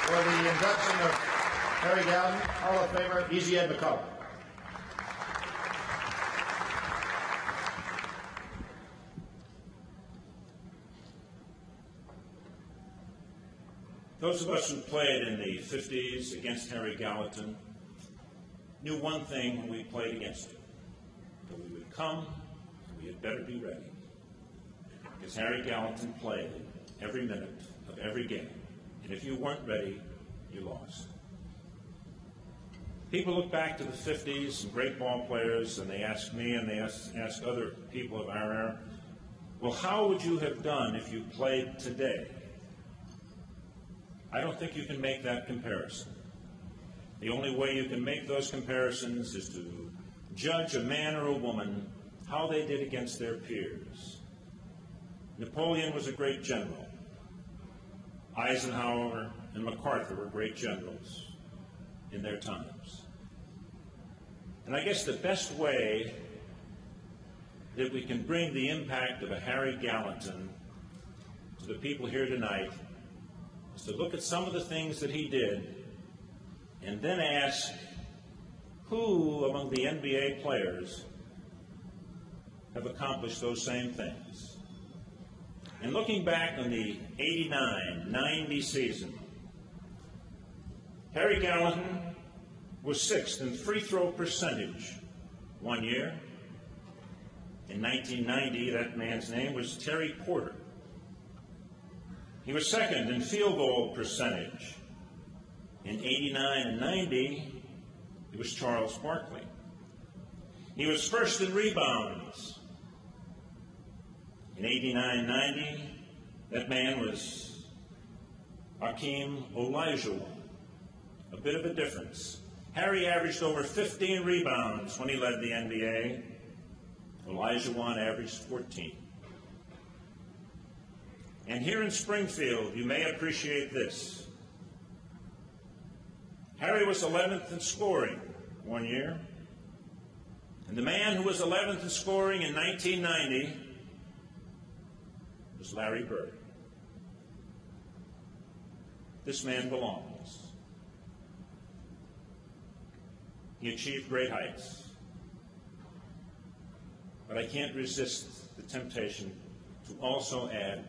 For the induction of Harry Gallatin, Hall of Famer Easy Ed McCullough. Those of us who played in the 50s against Harry Gallatin knew one thing when we played against him, that we would come, we had better be ready. Because Harry Gallatin played every minute of every game, and if you weren't ready, you lost. People look back to the 50s and great ball players, and they ask me and they ask other people of our era, well, how would you have done if you played today? I don't think you can make that comparison. The only way you can make those comparisons is to judge a man or a woman how they did against their peers. Napoleon was a great general. Eisenhower and MacArthur were great generals in their times. And I guess the best way that we can bring the impact of a Harry Gallatin to the people here tonight is to look at some of the things that he did and then ask who among the NBA players have accomplished those same things. And looking back on the 89-90 season, Harry Gallatin was sixth in free throw percentage one year. In 1990, that man's name was Terry Porter. He was second in field goal percentage. In 89 and 90, it was Charles Barkley. He was first in rebounds. In 89-90, that man was Hakeem Olajuwon. A bit of a difference. Harry averaged over 15 rebounds when he led the NBA. Olajuwon averaged 14. And here in Springfield, you may appreciate this. Harry was 11th in scoring one year. And the man who was 11th in scoring in 1990 was Larry Bird. This man belongs. He achieved great heights. But I can't resist the temptation to also add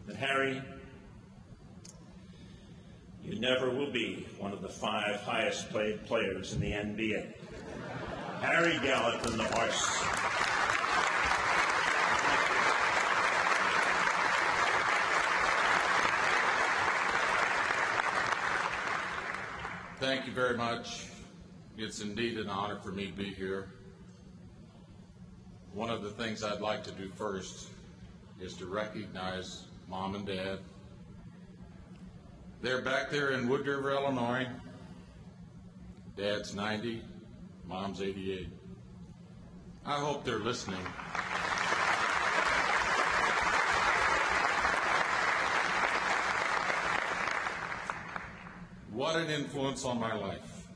that, Harry, you never will be one of the 5 highest paid players in the NBA. Harry Gallatin, the horse. Thank you very much. It's indeed an honor for me to be here. One of the things I'd like to do first is to recognize Mom and Dad. They're back there in Wood River, Illinois. Dad's 90, Mom's 88. I hope they're listening. What an influence on my life.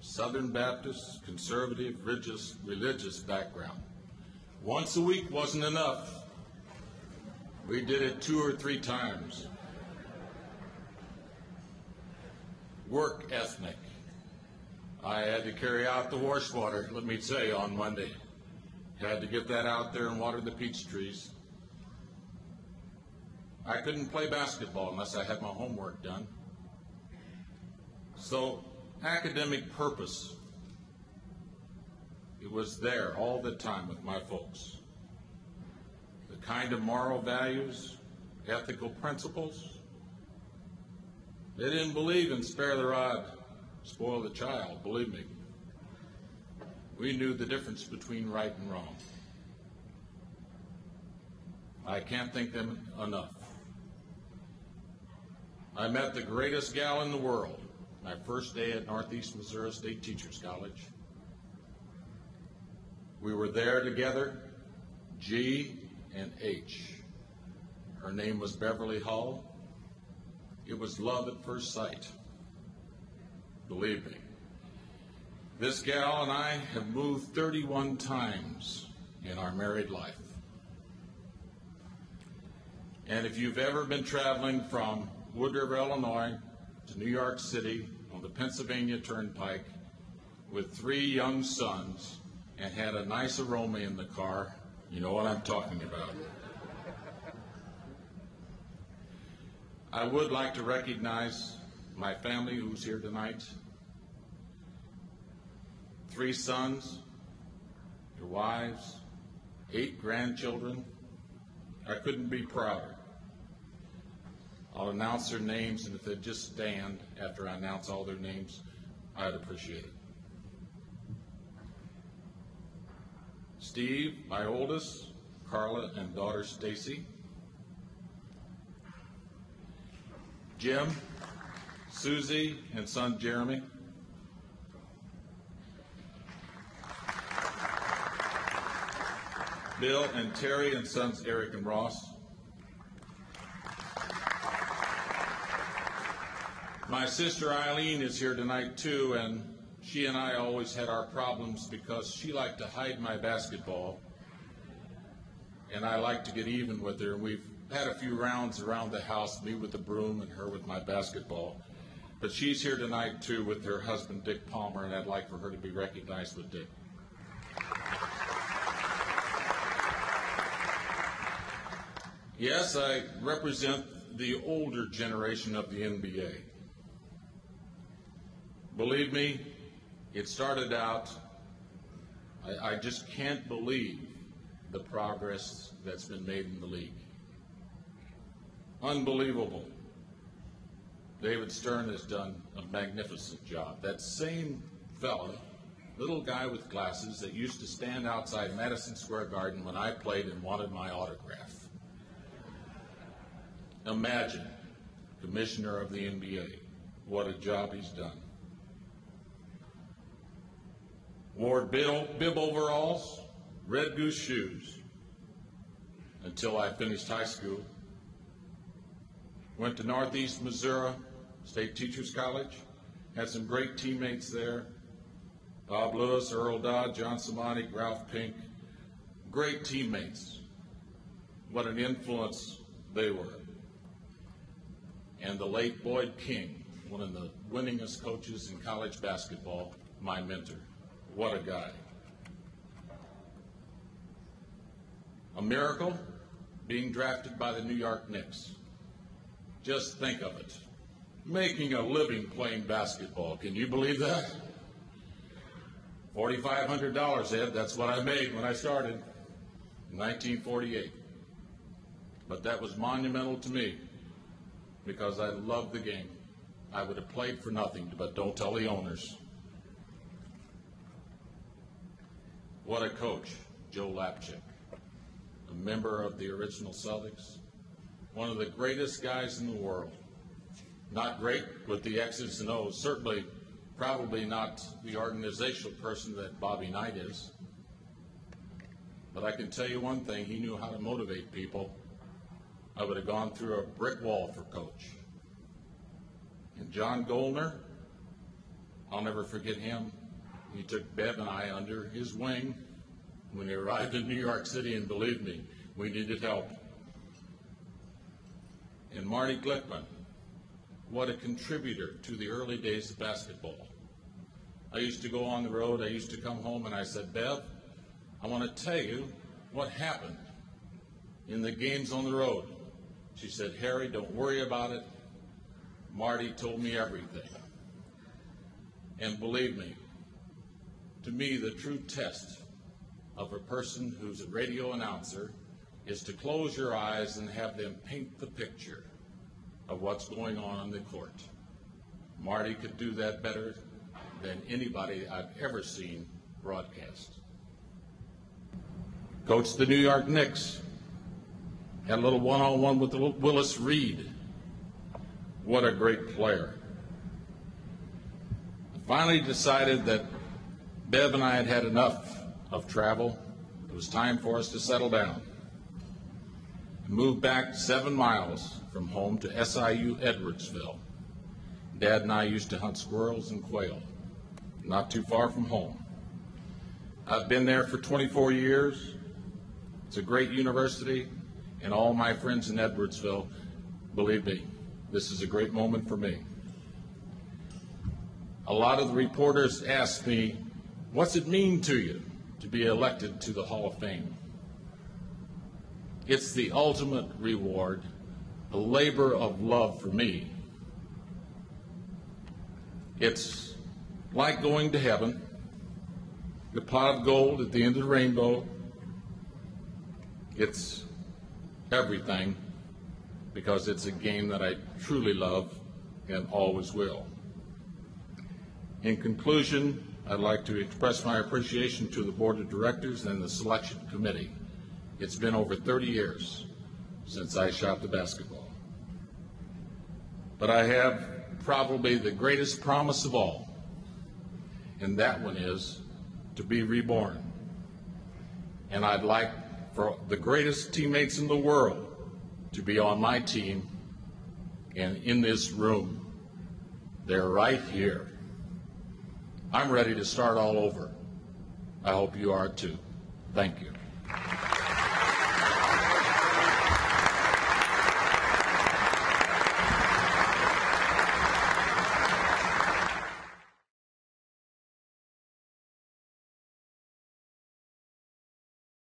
Southern Baptist, conservative, religious background. Once a week wasn't enough. We did it 2 or 3 times. Work ethic. I had to carry out the wash water, let me tell you, on Monday. Had to get that out there and water the peach trees. I couldn't play basketball unless I had my homework done. So, academic purpose, it was there all the time with my folks. The kind of moral values, ethical principles. They didn't believe in spare the rod, spoil the child, believe me. We knew the difference between right and wrong. I can't thank them enough. I met the greatest gal in the world my first day at Northeast Missouri State Teachers College. We were there together, G and H. Her name was Beverly Hull. It was love at first sight. Believe me. This gal and I have moved 31 times in our married life. And if you've ever been traveling from Wood River, Illinois, to New York City on the Pennsylvania Turnpike with 3 young sons and had a nice aroma in the car. You know what I'm talking about. I would like to recognize my family who's here tonight. 3 sons, your wives, 8 grandchildren. I couldn't be prouder. I'll announce their names, and if they'd just stand after I announce all their names, I'd appreciate it. Steve, my oldest, Carla and daughter Stacy. Jim, Susie, and son Jeremy. Bill and Terry and sons Eric and Ross. My sister Eileen is here tonight too, and she and I always had our problems because she liked to hide my basketball, and I like to get even with her. We've had a few rounds around the house, me with the broom and her with my basketball. But she's here tonight too with her husband Dick Palmer, and I'd like for her to be recognized with Dick. Yes, I represent the older generation of the NBA. Believe me, it started out, I just can't believe the progress that's been made in the league. Unbelievable. David Stern has done a magnificent job. That same fella, little guy with glasses that used to stand outside Madison Square Garden when I played and wanted my autograph. Imagine, commissioner of the NBA, what a job he's done. Wore bib overalls, red goose shoes until I finished high school. Went to Northeast Missouri State Teachers College, had some great teammates there. Bob Lewis, Earl Dodd, John Samani, Ralph Pink, great teammates. What an influence they were. And the late Boyd King, one of the winningest coaches in college basketball, my mentor. What a guy. A miracle, being drafted by the New York Knicks. Just think of it. Making a living playing basketball. Can you believe that? $4,500, Ed. That's what I made when I started in 1948. But that was monumental to me because I loved the game. I would have played for nothing, but don't tell the owners. What a coach, Joe Lapchick, a member of the original Celtics, one of the greatest guys in the world. Not great with the X's and O's, certainly probably not the organizational person that Bobby Knight is. But I can tell you one thing, he knew how to motivate people. I would have gone through a brick wall for Coach. And John Goldner, I'll never forget him. He took Bev and I under his wing when he arrived in New York City, and believe me, we needed help. And Marty Glickman, what a contributor to the early days of basketball. I used to go on the road, I used to come home, and I said, Bev, I want to tell you what happened in the games on the road. She said, Harry, don't worry about it. Marty told me everything. And believe me, to me, the true test of a person who's a radio announcer is to close your eyes and have them paint the picture of what's going on the court. Marty could do that better than anybody I've ever seen broadcast. Coached the New York Knicks. Had a little one-on-one with Willis Reed. What a great player. I finally decided that Bev and I had had enough of travel. It was time for us to settle down. I moved back 7 miles from home to SIU Edwardsville. Dad and I used to hunt squirrels and quail, not too far from home. I've been there for 24 years. It's a great university, and all my friends in Edwardsville, believe me, This is a great moment for me. A lot of the reporters ask me, what's it mean to you to be elected to the Hall of Fame? It's the ultimate reward, a labor of love for me. It's like going to heaven, the pot of gold at the end of the rainbow. It's everything, because it's a game that I truly love and always will. In conclusion, I'd like to express my appreciation to the Board of Directors and the Selection Committee. It's been over 30 years since I shot the basketball. But I have probably the greatest promise of all, and that one is to be reborn. And I'd like for the greatest teammates in the world to be on my team and in this room. They're right here. I'm ready to start all over. I hope you are too. Thank you.